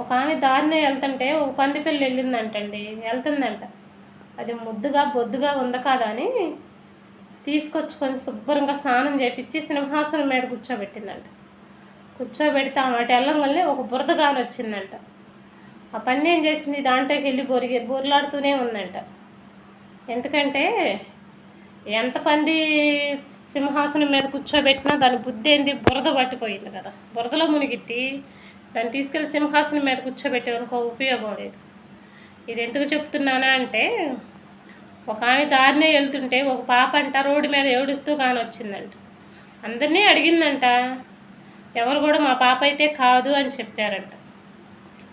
ఒక ఆమె దారినే వెళ్తుంటే ఒక పంది పిల్ల వెళ్ళిందంటండి, వెళ్తుందంట. అది ముద్దుగా బొద్దుగా ఉందా కాదా అని తీసుకొచ్చుకొని శుభ్రంగా స్నానం చేపించి సింహాసనం మీద కూర్చోబెట్టిందంట. కూర్చోబెడితే ఆమె అటు వెళ్ళంగానే ఒక బురదగాని వచ్చిందంట. ఆ పంది ఏం చేసింది, దాంట్లోకి వెళ్ళి బొర్లాడుతూనే ఉందంట. ఎందుకంటే ఎంత పంది సింహాసనం మీద కూర్చోబెట్టినా దాని బుద్ధి ఏంది, బురద పట్టిపోయింది కదా. బురదలో మునిగిట్టి దాన్ని తీసుకెళ్ళి సింహాసనం మీద కూర్చోబెట్టేవనుకో ఉపయోగం లేదు. ఇది ఎందుకు చెప్తున్నానా అంటే, ఒక ఆమె దారినే వెళ్తుంటే ఒక పాప అంట రోడ్డు మీద ఏడుస్తూ కానొచ్చిందంట. అందరినీ అడిగిందంట, ఎవరు కూడా మా పాప అయితే కాదు అని చెప్పారంట.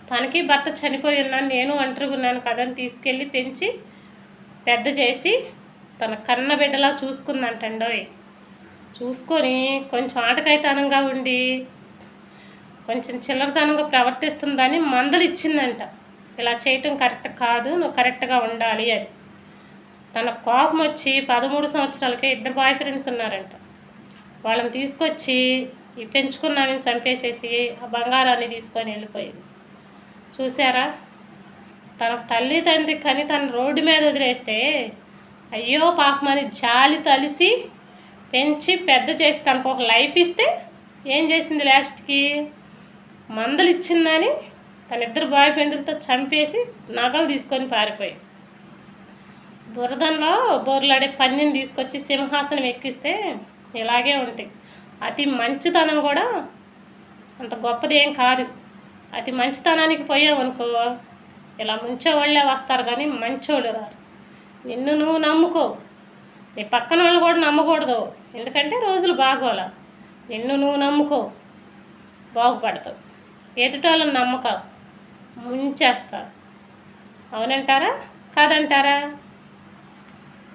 తనకి భర్త చనిపోయి ఉన్నాను, నేను ఒంటరిగున్నాను కదని తీసుకెళ్ళి పెంచి పెద్ద చేసి తన కన్న బిడ్డలా చూసుకుందంటండోయ్. చూసుకొని కొంచెం ఆటకాయితనంగా ఉండి కొంచెం చిల్లరతనంగా ప్రవర్తిస్తుందని మందలు ఇచ్చిందంట. ఇలా చేయటం కరెక్ట్ కాదు, నువ్వు కరెక్ట్గా ఉండాలి అని. తన కోపం వచ్చి 13 సంవత్సరాలకే 2 బాయ్ ఫ్రెండ్స్ ఉన్నారంట. వాళ్ళని తీసుకొచ్చి ఈ పెంచుకున్నామని చంపేసేసి ఆ బంగారాన్ని తీసుకొని వెళ్ళిపోయింది. చూసారా, తన తల్లి తండ్రి కని తన రోడ్డు మీద వదిలేస్తే అయ్యో పాపమని జాలి తలిసి పెంచి పెద్ద చేసి తనకు ఒక లైఫ్ ఇస్తే ఏం చేసింది, లాస్ట్కి మందలు ఇచ్చిందని తన 2 బాయ్ ఫ్రెండ్లతో చంపేసి నగలు తీసుకొని పారిపోయి బురదంలో బోర్లాడే పందిని తీసుకొచ్చి సింహాసనం ఎక్కిస్తే ఇలాగే ఉంటాయి. అతి మంచితనం కూడా అంత గొప్పది ఏం కాదు. అతి మంచితనానికి పోయావనుకో ఇలా ముంచేవాళ్ళే వస్తారు కానీ మంచోళ్ళు రారు. నిన్ను నువ్వు నమ్ముకో, నీ పక్కన వాళ్ళు కూడా నమ్మకూడదు. ఎందుకంటే రోజులు బాగోలా. నిన్ను నువ్వు నమ్ముకో, బాగుపడతావు. ఎదుటోళ్ళని నమ్మక ముంచేస్తారు. అవునంటారా కాదంటారా?